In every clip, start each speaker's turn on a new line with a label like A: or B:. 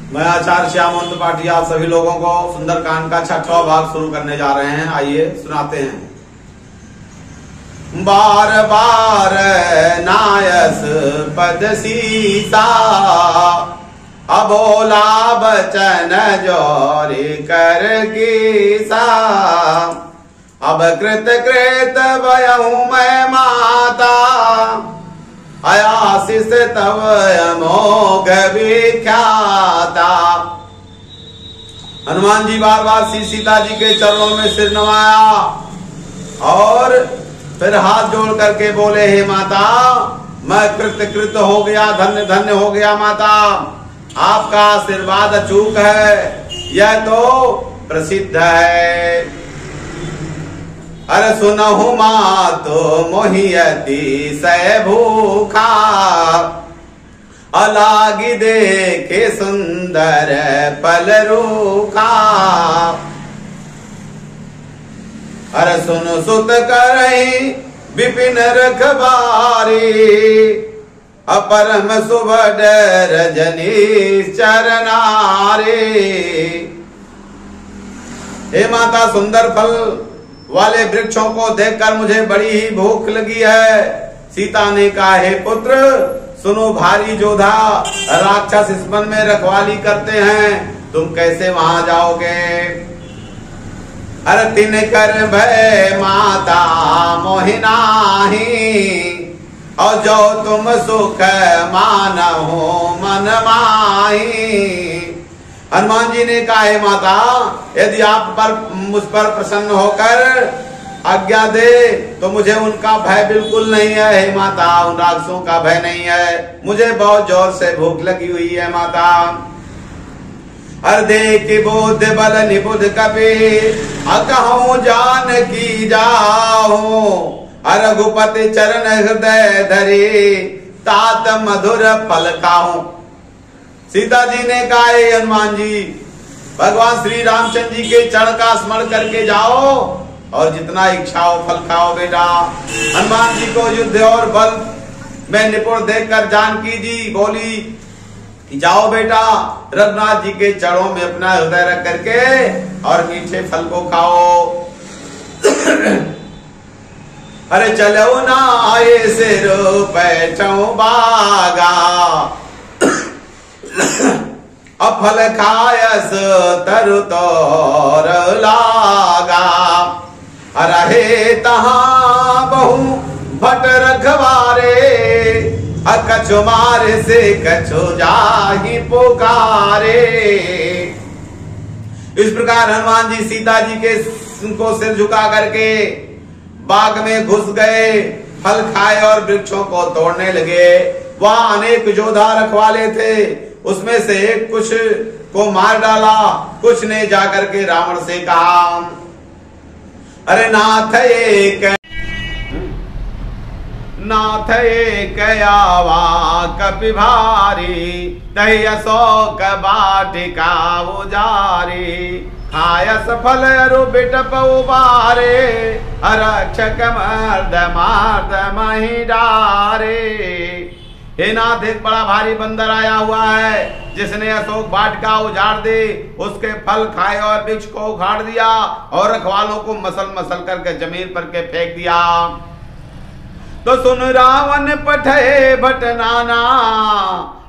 A: मैं आचार्य श्यामवंत पाटिल आप सभी लोगों को सुंदरकांड का 6वां भाग शुरू करने जा रहे हैं। आइए सुनाते हैं। बार बार नायस पद सीसा, अबोला बचन जोरी कर गीसा। अब कृत कृत भयहूँ मैं माता, आशीष तव अमोघ विख्याता। हनुमान जी बार बार श्री सीता जी के चरणों में सिर नवाया और फिर हाथ जोड़ करके बोले, हे माता, मैं कृत हो गया, धन्य धन्य हो गया माता। आपका आशीर्वाद अचूक है, यह तो प्रसिद्ध है। अरे सुनहु मातो मोहियती सै भूखा, अलागी देखे सुंदर पल रूखा। अरे सुन सुत करही विपिन रखबारी, अपरम सुबड रजनी चरनारे। हे माता, सुंदर फल वाले वृक्षों को देखकर मुझे बड़ी ही भूख लगी है। सीता ने कहा, हे पुत्र, सुनो, भारी योद्धा राक्षस इस वन में रखवाली करते हैं, तुम कैसे वहां जाओगे? अरे तिन कर भय माता मोहिनाही, और जो तुम सुख मानहो मन माही। हनुमान जी ने कहा, हे माता, यदि आप पर मुझ पर प्रसन्न होकर आज्ञा दे तो मुझे उनका भय बिल्कुल नहीं है। हे माता, उन राक्षसों का भय नहीं है, मुझे बहुत जोर से भूख लगी हुई है माता। हर देख बोध बल निबुध कपि, अकहूँ जान की जाओ। रघुपति चरण हृदय धरे, तात मधुर फल खाऊं। सीता जी ने कहा, हनुमान जी, भगवान श्री रामचंद्र जी के चरण का स्मरण करके जाओ और जितना इच्छा हो फल खाओ बेटा। हनुमान जी को युद्ध और बल में निपुण देखकर जानकी जी बोली कि जाओ बेटा, रघुनाथ जी के चरणों में अपना हृदय रख करके और मीठे फल को खाओ। अरे चलो ना आए सिर बैठो बागा, अफल खायस तरु तोर लागा। रहे तहाँ बहु भट रखवारे, कछु मारे से कछु जाहि पुकारे। इस प्रकार हनुमान जी सीता जी के को सिर झुका करके बाग में घुस गए, फल खाए और वृक्षों को तोड़ने लगे। वहां अनेक योद्धा रखवाले थे, उसमें से एक कुछ को मार डाला, कुछ ने जाकर के रावण से कहा, अरे नाथ एक आवा कपि भारी, तहि अशोक बाटिका उजारी। खायस फल अरु बिटप उबारे, रक्षक मर्द मार्द मही डारे। हे नाथ, एक बड़ा भारी बंदर आया हुआ है, जिसने अशोक वाटिका उजाड़ दी, उसके फल खाए और वृक्ष को उखाड़ दिया और रखवालों को मसल मसल करके जमीन पर के फेंक दिया। तो सुन रावण पठे भट नाना,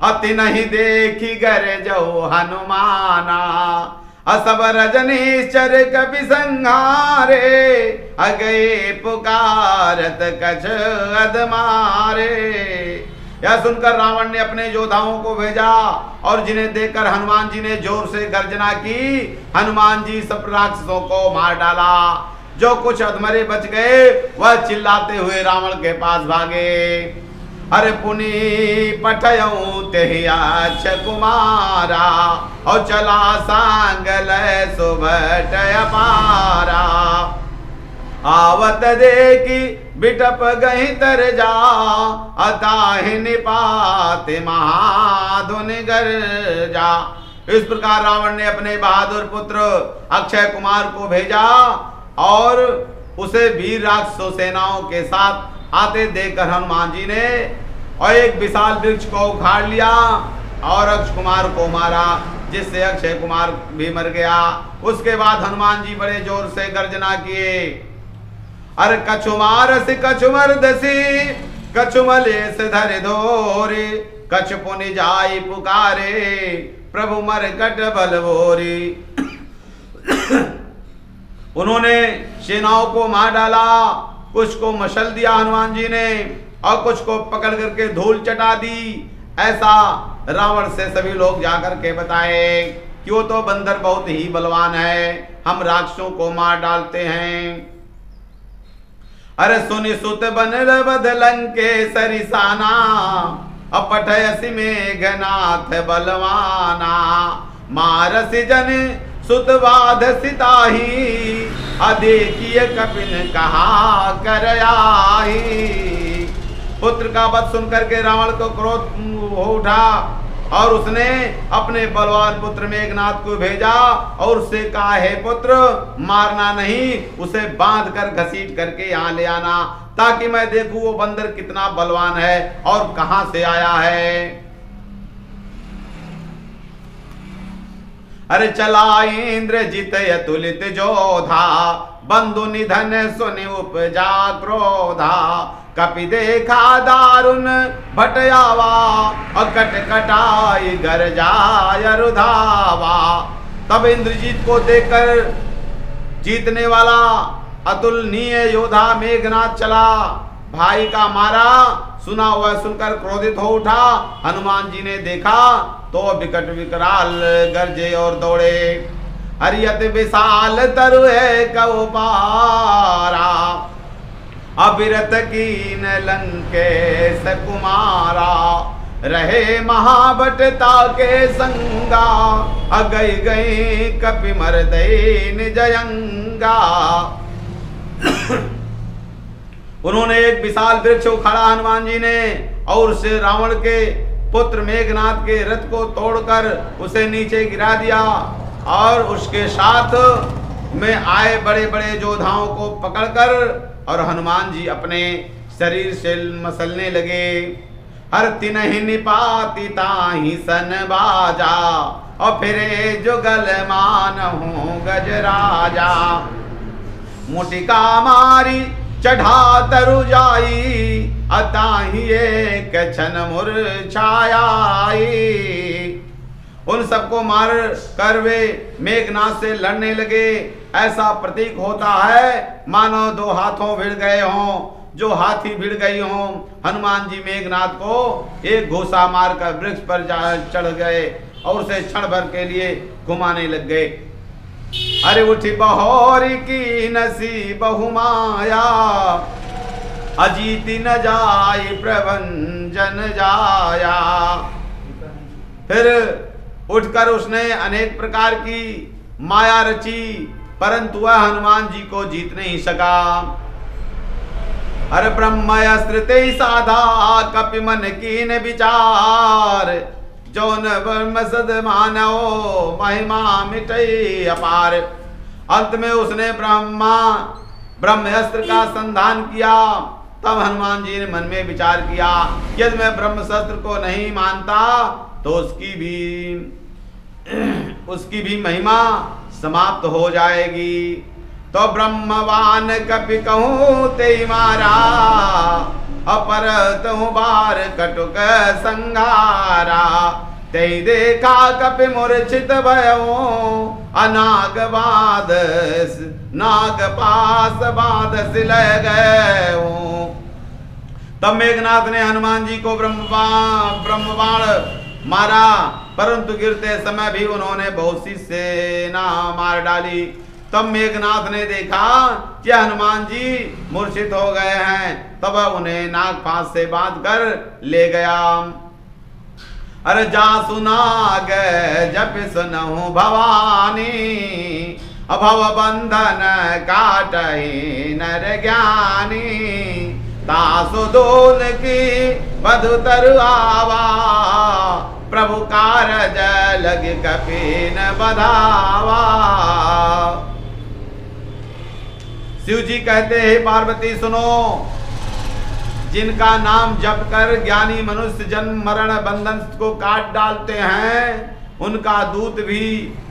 A: अति नहीं देखी गर जो हनुमाना। असब रजनीश्वर कपि संहारे, अगए पुकारत कछ अदमारे। यह सुनकर रावण ने अपने योद्धाओं को भेजा और जिन्हें देखकर हनुमान जी ने जोर से गर्जना की। हनुमान जी सब राक्षसों को मार डाला। जो कुछ अधमरे बच गए वह चिल्लाते हुए रावण के पास भागे। अरे पुनि पठयऊ तेहि अच्छ कुमारा, और चला सांगल सुभट अपारा। आवत देखी बिटप गही तर जा, अताहि निपाति महाधुनि गर्जा। इस प्रकार रावण ने अपने बहादुर पुत्र अक्षय कुमार को भेजा और उसे वीर राक्षसों सेनाओं के साथ आते देखकर हनुमान जी ने और एक विशाल वृक्ष को उखाड़ लिया और अक्ष कुमार को मारा, जिससे अक्षय कुमार भी मर गया। उसके बाद हनुमान जी बड़े जोर से गर्जना किए, अरे कछुमारसी कछुमर्दसी कछुमलेस धर धोरे, कछ पुनि जाई पुकारे प्रभु मरकट बलवोरी। उन्होंने सेनाओं को मार डाला, कुछ को मशल दिया हनुमान जी ने और कुछ को पकड़ करके धूल चटा दी। ऐसा रावण से सभी लोग जाकर के बताए कि वो तो बंदर बहुत ही बलवान है, हम राक्षसों को मार डालते हैं। अरे सुनि सुत बनल बद लंकेसरी साना, अपठयसि मेघनाथ बलवाना, मारसि जन सुत बाध सिताही, अदेखिए कपिन कहा कर आई। पुत्र का वध सुनकर के रावण को क्रोध हो उठा और उसने अपने बलवान पुत्र मेघनाथ को भेजा और उससे कहा, है पुत्र मारना नहीं, उसे बांध कर घसीट करके यहाँ ले आना, ताकि मैं देखूं वो बंदर कितना बलवान है और कहां से आया है। अरे चला इंद्रजित अतुलित जोधा, बंधु निधन सुनि उपजा क्रोधा, कपि देखा दारुण भटयावा, अकट कटाई गरजाय रुधावा। तब इंद्रजीत को देखकर जीतने वाला अतुलनीय योद्धा मेघनाथ चला, भाई का मारा सुना हुआ सुनकर क्रोधित हो उठा। हनुमान जी ने देखा तो विकट विकराल गरजे और दौड़े। हरियत विशाल तरु है कौपारा, अविरत कीन लंकेश कुमारा, रहे महाबटता के संगा, अगई गई कपि मर्दई निजयंगा। उन्होंने एक विशाल वृक्ष उखाड़ा हनुमान जी ने और उसे रावण के पुत्र मेघनाथ के रथ को तोड़कर उसे नीचे गिरा दिया और उसके साथ में आए बड़े बड़े योद्धाओं को पकड़कर और हनुमान जी अपने शरीर से मसलने लगे। हर तिनहि निपाति ताहि सन बाजा, और फिरे जुगल मानहु गजराजा। मुटिका मारी चढ़ा तरु जाई, अताहि एक क्षण मूर्छाई। उन सबको मार कर वे मेघनाथ से लड़ने लगे। ऐसा प्रतीक होता है मानो दो हाथों भिड़ गए हों, जो हाथी भिड़ गई हों। हनुमान जी मेघनाथ को एक घोसा मारकर वृक्ष पर चढ़ गए और उसे क्षण भर के लिए घुमाने लग गए। अरे उठी बहोरी की नसी बहुमाया, अजीति न जाई प्रभंजन जाया। फिर उठकर उसने अनेक प्रकार की माया रची, परंतु वह हनुमान जी को जीत नहीं सका। अरे ब्रह्मस्त्र ते साधा, कपि मन कीन विचार, जौन ब्रह्म सद मानव महिमा मिटई अपार। अंत में उसने ब्रह्मास्त्र का संधान किया। तब हनुमान जी ने मन में विचार किया, यदि मैं ब्रह्मशस्त्र को नहीं मानता तो उसकी भी महिमा समाप्त हो जाएगी। तो ब्रह्मवान कपि कहूँ ते मारा, अपरत हूँ बार कटुक संगारा। ते देखा कपि मूर्छित भयो, अनाग बाध नाग पास बाध सिल गए। तब मेघनाथ ने हनुमान जी को ब्रह्मबाण मारा, परंतु गिरते समय भी उन्होंने बहुत सी सेना मार डाली। तब मेघनाथ ने देखा कि हनुमान जी मूर्छित हो गए हैं, तब उन्हें नाग फांस से बांध कर ले गया। अरे जा सुनाग जप सुनहु भवानी, अभव बंधन काटहि नर ज्ञानी। तासु दोल की बधु तरुआवा, प्रभु कारज लग कपिन बधावा। शिव जी कहते हैं पार्वती सुनो, जिनका नाम जप कर ज्ञानी मनुष्य जन्म मरण बंधन को काट डालते हैं, उनका दूत भी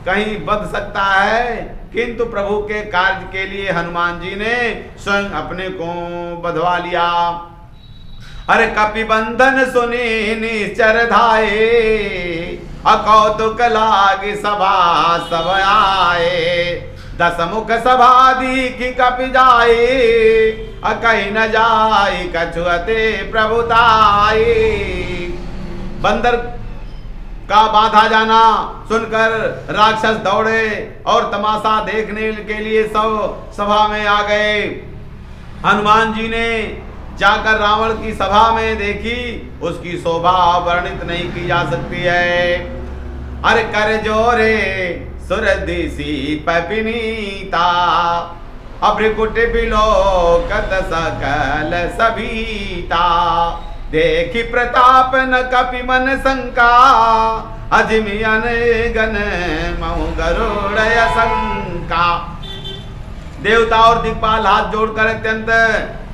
A: कहीं बध सकता है, किंतु प्रभु के कार्य के लिए हनुमान जी ने स्वयं अपने को बधवा लिया। अरे कपि बंधन सुनी निश्चर धाये, अकौतुक लागी सभा सब आए, दस मुख सभा दीखी कपि जाए, कहीं न जाए कछुअते प्रभुताई। बंदर का बाधा जाना सुनकर राक्षस दौड़े और तमाशा देखने के लिए सब सभा में आ गए। हनुमान जी ने जाकर रावण की सभा में देखी, उसकी शोभा वर्णित नहीं की जा सकती है। अरे कर जोरे सुरदिसी पपिनीता, अभ्रिकुट बिलोकत सकल सभीता, देखी प्रताप न कपि मन शंका, अजमि अनगन महु गरुड़ शंका। देवता और दिक्पाल हाथ जोड़कर अत्यंत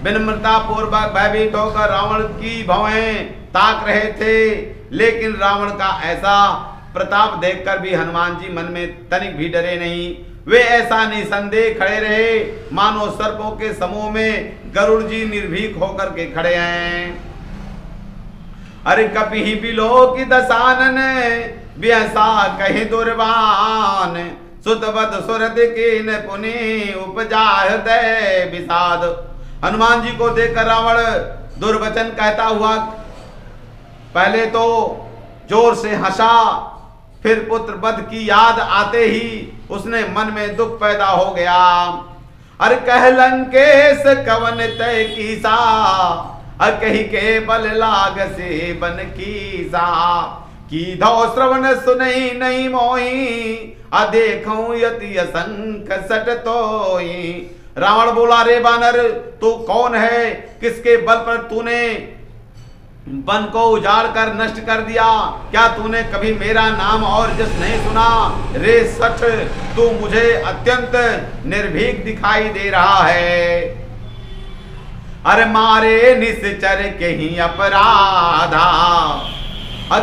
A: विनम्रता पूर्वक भयभीत होकर रावण की भवें ताक रहे थे, लेकिन रावण का ऐसा प्रताप देखकर भी हनुमान जी मन में तनिक भी डरे नहीं। वे ऐसा निसंदेह खड़े रहे मानो सर्पों के समूह में गरुड़ जी निर्भीक होकर के खड़े हैं। अरे कपि ही बिलो की दसानन, व्यसा कहीं दुर्बान, सुतवत सुरद कीन पुनि उपजा हृदय विषाद। हनुमान जी को देखकर रावण दुर्वचन कहता हुआ पहले तो जोर से हंसा, फिर पुत्र वध की याद आते ही उसने मन में दुख पैदा हो गया। अरे कह लंकेश कवन तय कीसा, कही के बल लाग से बन कीसा, की धौ श्रवण सुनई नहीं मोही, देखूं यति असंख सट तोई। रावण बोला, रे बानर तू कौन है, किसके बल पर तूने वन को उजाड़ कर नष्ट कर दिया? क्या तूने कभी मेरा नाम और जस नहीं सुना? रे सठ, तू मुझे अत्यंत निर्भीक दिखाई दे रहा है। अरे मारे निश्चर के ही अपराधा,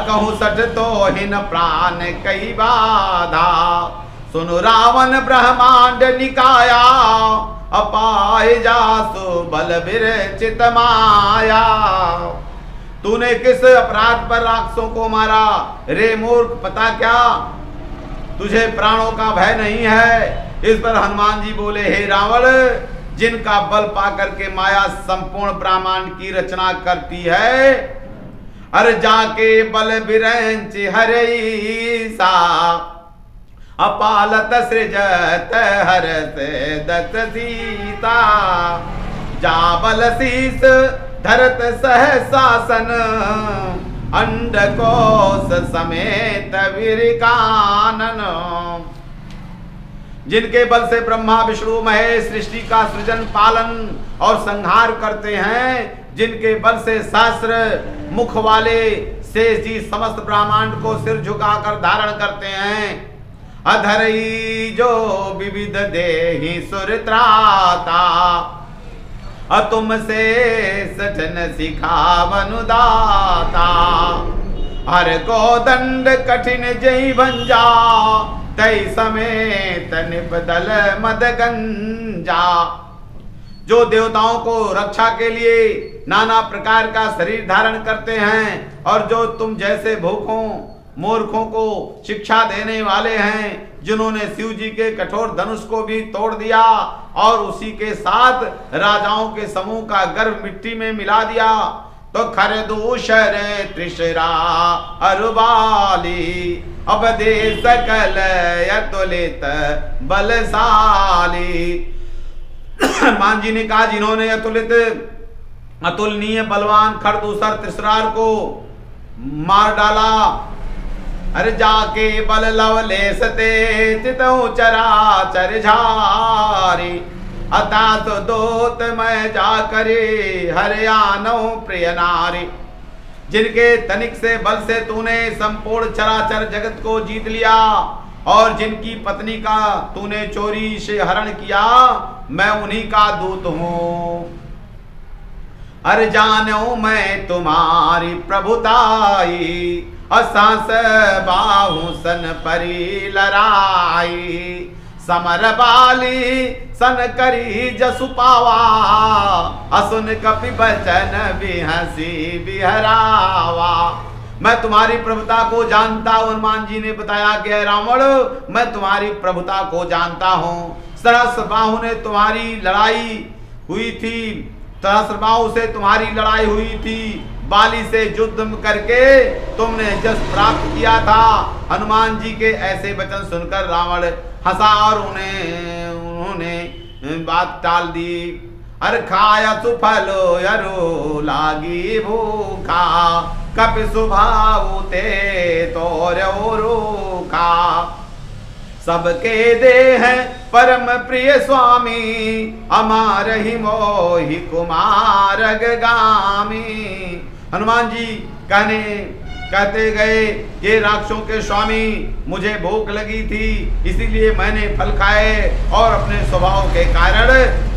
A: कहूँ सठ तो हिन प्राण कई बाधा, सुनु रावण ब्रह्मांड निकाया, अपाय जासु बल विरचित माया। तूने किस अपराध पर राक्षसों को मारा? रे मूर्ख, पता क्या तुझे प्राणों का भय नहीं है? इस पर हनुमान जी बोले, हे रावण, जिनका बल पाकर के माया संपूर्ण ब्रह्मांड की रचना करती है, अरे जाके बल बिरंच हरईसा, अपालत सृजत हरत दत्त सीता, जा बल शीस धरत सहसासन, अंडकोश समेत वीरिकानन। जिनके बल से ब्रह्मा विष्णु महेश सृष्टि का सृजन पालन और संहार करते हैं, जिनके बल से सहस्र मुख वाले शेष जी समस्त ब्रह्मांड को सिर झुकाकर धारण करते हैं। अधरई जो विविध देहि सुरत्राता, तुमसे सजन सिखावनु दाता, हर को दंड कठिन जय भंजा, तय समेत निपदल मद गंजा। जो देवताओं को रक्षा के लिए नाना प्रकार का शरीर धारण करते हैं और जो तुम जैसे भूखों मूर्खों को शिक्षा देने वाले हैं, जिन्होंने शिव जी के कठोर धनुष को भी तोड़ दिया और उसी के साथ राजाओं के समूह का गर्भ मिट्टी में मिला दिया, तो खरदूषर त्रिशरा अरुबाली, अब दे सकल अतुलित बलशाली। हनुमान जी ने कहा, जिन्होंने अतुलित अतुलनीय बलवान खरदूषर त्रिशरार को मार डाला, अरे जाके बल लवलेश ते चितऊ चराचर झारी, अता तो दोत मैं जा करे हरियाणो प्रिय नारी। जिनके तनिक से बल से तूने संपूर्ण चराचर जगत को जीत लिया और जिनकी पत्नी का तूने चोरी से हरण किया, मैं उन्हीं का दूत हूँ। अरे जानो मैं तुम्हारी प्रभुताई, असास बाहु सन परी लड़ाई, समर बाली सन करी जसु पावा, असुन कपि बचन बिहसी बिहरावा। मैं तुम्हारी प्रभुता को जानता हूं। हनुमान जी ने बताया कि रावण मैं तुम्हारी प्रभुता को जानता हूं। सहस्र बाहु ने तुम्हारी लड़ाई हुई थी, सहस्र बाहु से तुम्हारी लड़ाई हुई थी, बाली से युद्ध करके तुमने जस प्राप्त किया था। हनुमान जी के ऐसे वचन सुनकर रावण हंसा और उन्होंने बात टाल दी। अर खाया सुफलो यरो लागी भूखा, कपि सुभाऊ ते तोरो रूखा, सबके दे हैं परम प्रिय स्वामी, अमार ही मोहि कुमार गामी। हनुमान जी कहते गए, ये राक्षसों के स्वामी मुझे भूख लगी थी, इसीलिए मैंने फल खाए और अपने स्वभाव के कारण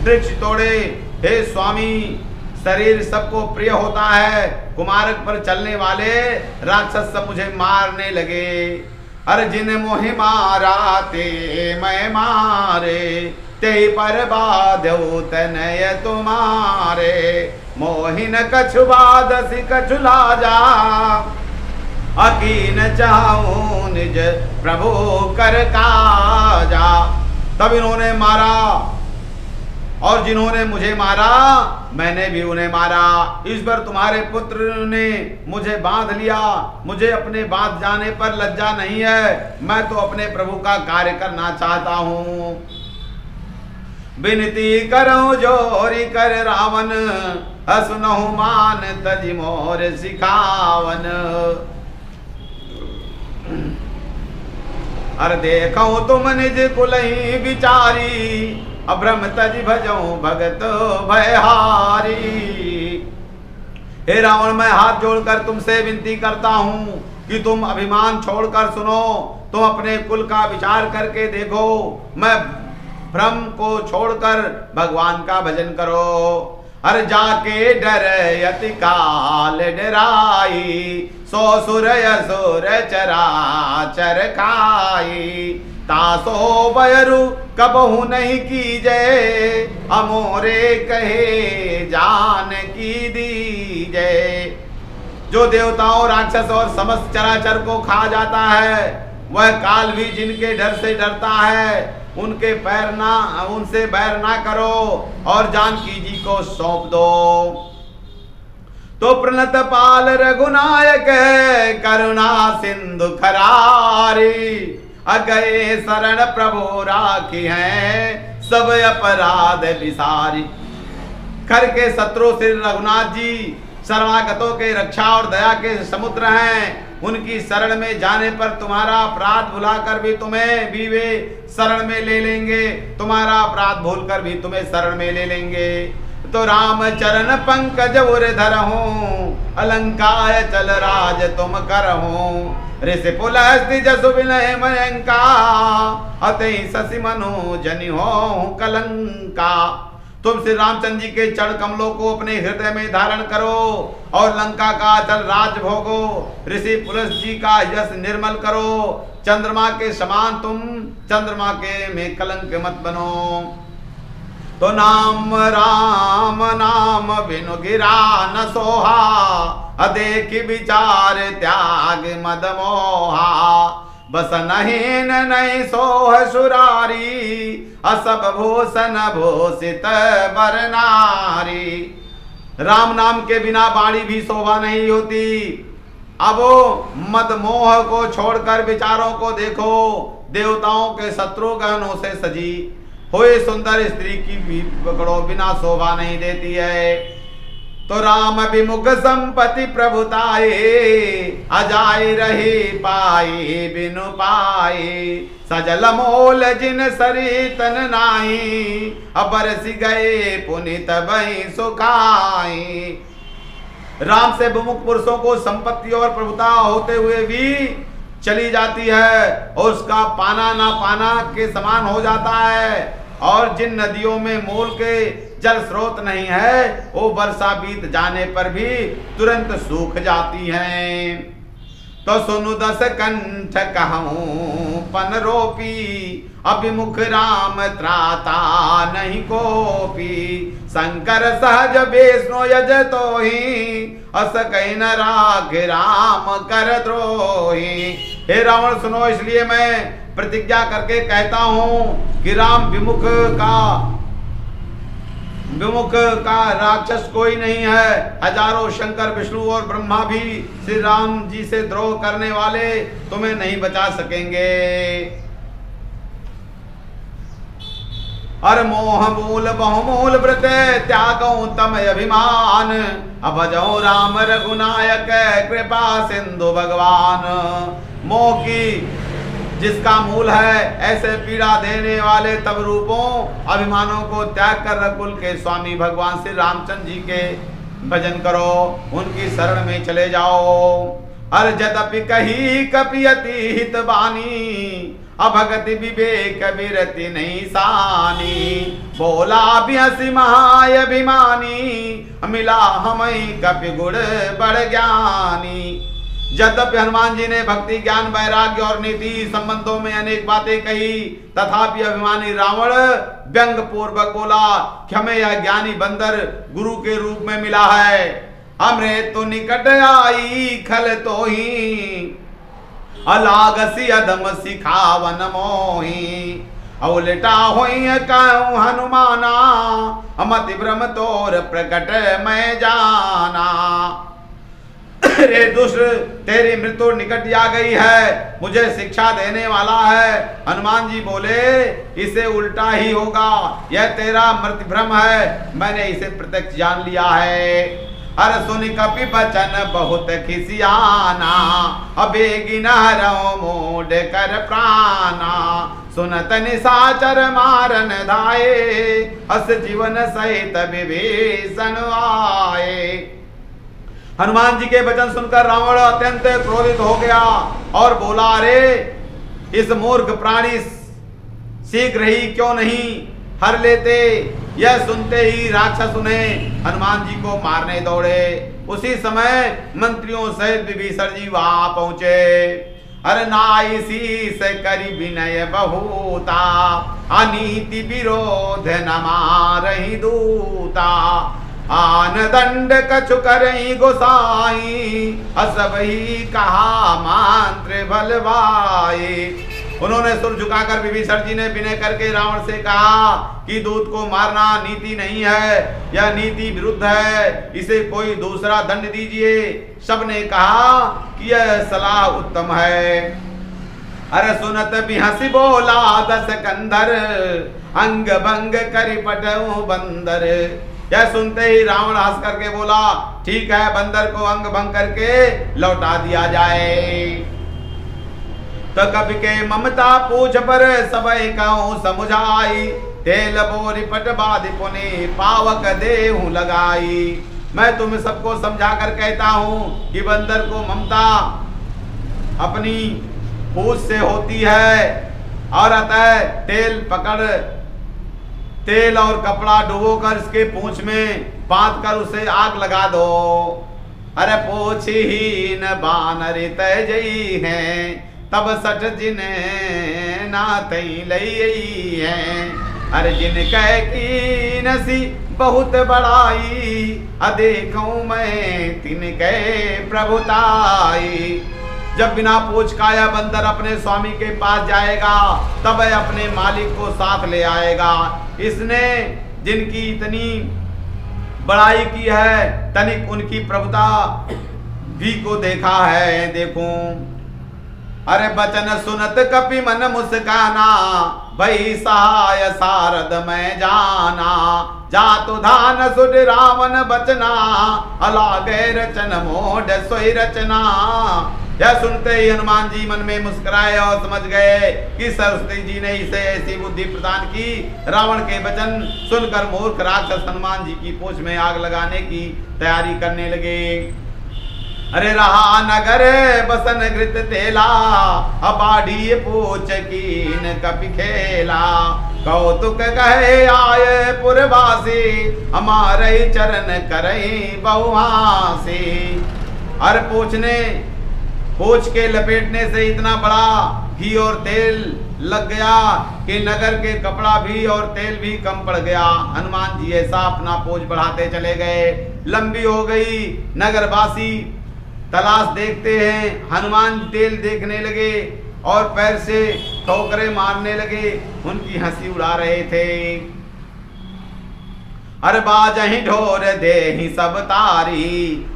A: वृक्ष तोड़े। हे स्वामी, शरीर सबको प्रिय होता है, कुमारक पर चलने वाले राक्षस सब मुझे मारने लगे। अरे जिन मोहि मारा ते मैं मारे, ते पर बाधो तनय तुम्हारे, मोहिन कछु बाधसी कछु लाजा, अकीन चाहूं निज प्रभु कर काजा। तब इन्होंने मारा और जिन्होंने मुझे मारा मैंने भी उन्हें मारा। इस पर तुम्हारे पुत्र ने मुझे बांध लिया, मुझे अपने बांध जाने पर लज्जा नहीं है, मैं तो अपने प्रभु का कार्य करना चाहता हूँ। विनती करो जोरी कर रावण, असुनहु मान तजि मोर सिखावन। अर देखो तुम निज कुलहि विचारी, अभ्रम तज भजो भगत भयहारी। हे रावण, मैं हाथ जोड़कर तुमसे विनती करता हूँ कि तुम अभिमान छोड़कर सुनो, तुम अपने कुल का विचार करके देखो, मैं भ्रम को छोड़कर भगवान का भजन करो। हर जाके डर यति काल डराई, सो सुर असुर चराचर खाई, तासो बयरु कबहु नहीं कीजे, अमोरे कहे जान की दीजे। जो देवताओं, राक्षस और समस्त चराचर को खा जाता है, वह काल भी जिनके डर से डरता है, उनके उनसे बैर ना करो और जानकी जी को सौंप दो। तो प्रणत पाल रघुनायक, करुणा सिंधु खरारी, अगए शरण प्रभु राखी हैं, सब अपराध विसारी। खर के शत्रु श्री रघुनाथ जी शरणागतों के रक्षा और दया के समुद्र हैं, उनकी शरण में जाने पर तुम्हारा अपराध भुलाकर भी तुम्हें भी वे शरण में ले लेंगे, तुम्हारा अपराध भूलकर भी तुम्हें शरण में ले लेंगे। तो राम चरण पंकज उर धरहूं, अलंकाय चल राज तुम करहूं, ऋषि पुलस्ति जसु विनय मयंका, अतई शशि मनो जनि हो कलंका। तुम श्री रामचंद्र जी के चरण कमलों को अपने हृदय में धारण करो और लंका का अचल राज भोगो, ऋषि पुलस जी का यश निर्मल करो, चंद्रमा के समान तुम चंद्रमा के में कलंक मत बनो। तो नाम राम नाम बिनु गिरा न सोहा, अदेख विचार त्याग मद मोहा, बस नहीं नहीं सोह सुरारी, असब भूषण भूषित बरनारी। राम नाम के बिना बाणी भी शोभा नहीं होती। अब मद मोह को छोड़कर विचारों को देखो, देवताओं के शत्रु गहनों से सजी हुई सुंदर स्त्री की भी पकड़ो बिना शोभा नहीं देती है। तो राम विमुख संपत्ति प्रभुताए, अजाय रही पाई बिनु पाई, सजल मोल जिन सरी तन नाई, अबरस गए पुनित बही सुखाई। राम से विमुख पुरुषों को संपत्ति और प्रभुता होते हुए भी चली जाती है और उसका पाना ना पाना के समान हो जाता है। और जिन नदियों में मोल के जल स्रोत नहीं है, वो वर्षा बीत जाने पर भी तुरंत सूख जाती हैं। तो सुनु दस कंठ कहूं पन रोपी, अभिमुख राम त्राता नहीं कोपी। शंकर सहज वैष्णो यज तो ही, अस कहीं न राग राम कर द्रोही। हे रावण सुनो, इसलिए मैं प्रतिज्ञा करके कहता हूं कि राम विमुख का राक्षस कोई नहीं है। हजारों शंकर विष्णु और ब्रह्मा भी श्री राम जी से द्रोह करने वाले तुम्हें नहीं बचा सकेंगे। अर मोह मूल बहुमूल व्रत त्यागो तम अभिमान, अभजो राम रघुनायक कृपा सिंधु भगवान। मोह की जिसका मूल है, ऐसे पीड़ा देने वाले तब रूपों अभिमानों को त्याग कर रघुकुल के स्वामी भगवान श्री रामचंद्र जी के भजन करो, उनकी शरण में चले जाओ। हर जदपि कही कपियति हित बानी, अभगति विवेक विरति नहीं सानी। बोला भी हसी महाअभिमानी, मिला हमें कपि गुण बड़ ज्ञानी। यद्यपि हनुमान जी ने भक्ति ज्ञान वैराग्य और नीति संबंधों में अनेक बातें कही, तथापि अभिमानी रावण व्यंग पूर्वक बोला कि हमें यह ज्ञानी बंदर गुरु के रूप में मिला है। हमरे तो निकट आई खल तो ही, अलागसी अदम सिखावन मोही। अवलेटा होई कहूं हनुमाना, अमति भ्रम तोर प्रकट मैं जाना। रे दुष्ट, तेरी मृत्यु निकट आ गई है, मुझे शिक्षा देने वाला है। हनुमान जी बोले, इसे उल्टा ही होगा, यह तेरा मृत्यु भ्रम है, मैंने इसे प्रत्यक्ष जान लिया है। अर सुनि कपि बचन बहुत खिसियाना, अबेगी नहरो मोड कर प्राणा। सुनत निशाचर मारन धाये, अस जीवन सहित विभीषण आए। हनुमान जी के वचन सुनकर रावण अत्यंत क्रोधित हो गया और बोला, अरे इस मूर्ख प्राणी शीघ्र ही क्यों नहीं हर लेते। यह सुनते ही राक्षस उन्हें हनुमान जी को मारने दौड़े। उसी समय मंत्रियों सहित विभीषण जी वहां पहुंचे। अरे नाई शीस करी विनय बहुता, अनीति विरोध न मारहि दूता। आन दंड कछु करई गोसाई, असबही कहा मंत्र बलवाई। उन्होंने सुर झुकाकर विभीषण जी ने विनय करके रावण से कहा कि दूत को मारना नीति नहीं है, यह नीति विरुद्ध है, इसे कोई दूसरा दंड दीजिए। सबने कहा कि यह सलाह उत्तम है। अरे सुनत भी हंसी बोला दस कंधर, अंग भंग करी पटऊ बंदर। यह सुनते ही रावण हंस करके बोला, ठीक है, बंदर को अंग भंग करके लौटा दिया जाए। तो कवि के ममता पूछ पर सबई कहूं समुझाई, तेल बोरी पट बाधि पुनि पावक देहूं लगाई। मैं तुम्हें सबको समझा कर कहता हूं कि बंदर को ममता अपनी पूछ से होती है, और अतः तेल और कपड़ा डुबोकर इसके पूंछ में बांध कर उसे आग लगा दो। अरे पूछ ही न बानर तजई है, तब सठ जिन नातई लई है। अरे जिन कह की नसी बहुत बड़ाई, देखूं मैं तिनके प्रभुताई। जब बिना पूछ काया बंदर अपने स्वामी के पास जाएगा, तब वह अपने मालिक को साथ ले आएगा। इसने जिनकी इतनी बड़ाई की है, तनिक उनकी प्रभुता भी को देखा है। देखूं अरे बचन सुनत कपि मन मुस्काना, भई सहाय सारद में जाना। जातु धान सुड रावण बचना, अलागे रचन मोड सोई रचना। यह सुनते ही हनुमान जी मन में मुस्कुराए और समझ गए कि सरस्वती जी ने इसे ऐसी बुद्धि प्रदान की। रावण के वचन सुनकर मूर्ख राक्षस हनुमान जी की पूंछ में आग लगाने की तैयारी करने लगे। अरे रहा नगर बसन घृत तेला, अबाढ़ी पूछ कीन कपि खेला। कौतुक कहे आए पुरवासी, हमारे चरण करई बहुहासी। अरे पूछ के लपेटने से इतना बड़ा घी और तेल लग गया कि नगर के कपड़ा भी और तेल भी कम पड़ गया। हनुमान जी ऐसा अपना पोंछ बढ़ाते चले गए। लंबी हो गई, नगरवासी तलाश देखते हैं। हनुमान तेल देखने लगे और पैर से ठोकरे मारने लगे, उनकी हंसी उड़ा रहे थे। अरे बाजहि ढोर देहि सब तारी,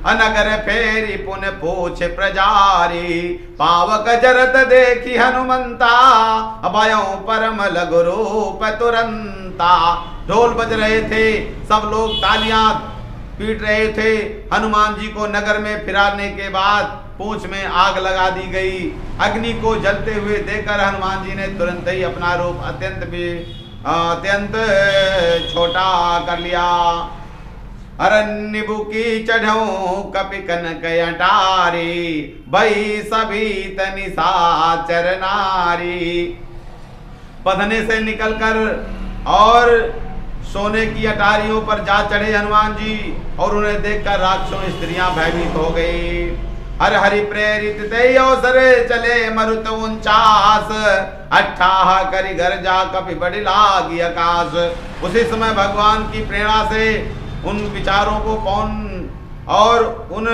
A: अनगर फेरी पुन पूछ प्रजारी। पावक जरत देखी हनुमंता, अभयों परम लघु रूप तुरंता। ढोल बज रहे थे, सब लोग तालियां पीट रहे थे। हनुमान जी को नगर में फिराने के बाद पूंछ में आग लगा दी गई। अग्नि को जलते हुए देखकर हनुमान जी ने तुरंत ही अपना रूप अत्यंत छोटा कर लिया। अरण्य बुकी चढ़ो कपि कनक अटारी, भई सभी निशाचर नारी। पधने से निकलकर और सोने की अटारियों पर जा चढ़े हनुमान जी, और उन्हें देखकर राक्षसों स्त्रियां भयभीत हो गई। हर हरि प्रेरित ते अवसर चले मरुत 49, अट्ठाह करि गर्जा कपि बड़ी लागी आकाश। उसी समय भगवान की प्रेरणा से उन विचारों को उन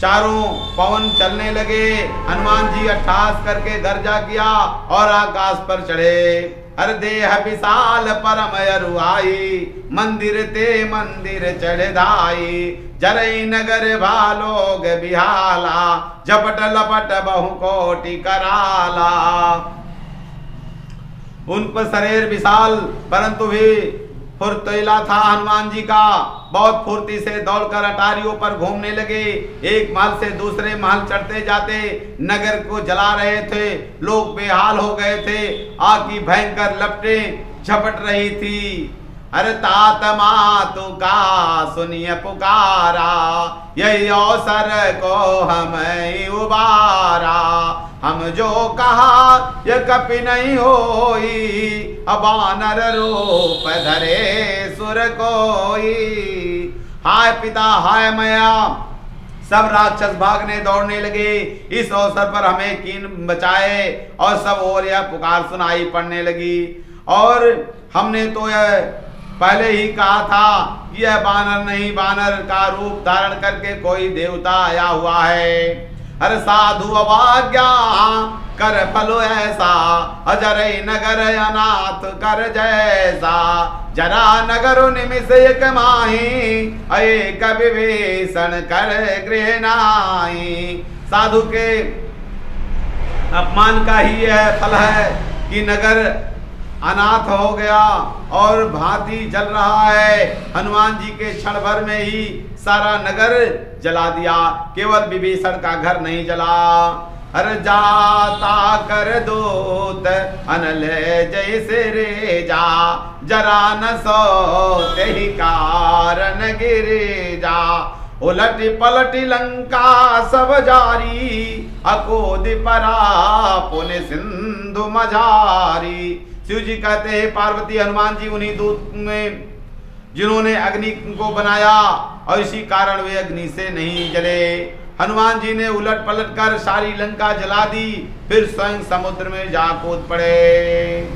A: चारों पवन चलने लगे। हनुमान जी अट्ठास करके गर्जा किया और आकाश पर चढ़े। हर देह विशाल परम अरुआई, मंदिर ते मंदिर चढ़ धाई। जरई नगर भालोग बिहाला, झपट लपट बहु कोटि कराला। उन पर शरीर विशाल परंतु भी फुर्तीला था हनुमान जी का। बहुत फुर्ती से दौड़कर अटारियों पर घूमने लगे। एक महल से दूसरे महल चढ़ते जाते नगर को जला रहे थे। लोग बेहाल हो गए थे। आग की भयंकर लपटें झपट रही थी। अरे तात मातु का सुनिए पुकारा, यही अवसर को हमें उबारा। हम जो कहा ये कपि नहीं होई, अबानर रूप धरे सुर कोई। हाय पिता हाय मैया, सब राक्षस भागने दौड़ने लगे। इस अवसर पर हमें कीन बचाए। और सब और यह पुकार सुनाई पड़ने लगी। और हमने तो यह पहले ही कहा था कि यह बानर नहीं, बानर का रूप धारण करके कोई देवता आया हुआ है। हर साधु अवाज्ञा कर फलो ऐसा, अजरई नगर अनाथ कर जैसा। जरा नगर निमिष एक माही, एक विभीषण कर गृह नाई। साधु के अपमान का ही यह फल है कि नगर अनाथ हो गया और भांति जल रहा है। हनुमान जी के क्षण भर में ही सारा नगर जला दिया, केवल विभीषण का घर नहीं जला। हर जाता कर दूत अनल जैसे रे जा, जरा न सो तेहि कारण गिरे जा। उलटी पलटी लंका सब जारी, अकोदि परा पुन सिंधु मझारी। शिव जी कहते हैं पार्वती हनुमान जी उन्हीं दूत में जिन्होंने अग्नि को बनाया, और इसी कारण वे अग्नि से नहीं जले। हनुमान जी ने उलट पलट कर सारी लंका जला दी, फिर स्वयं समुद्र में जा कूद पड़े।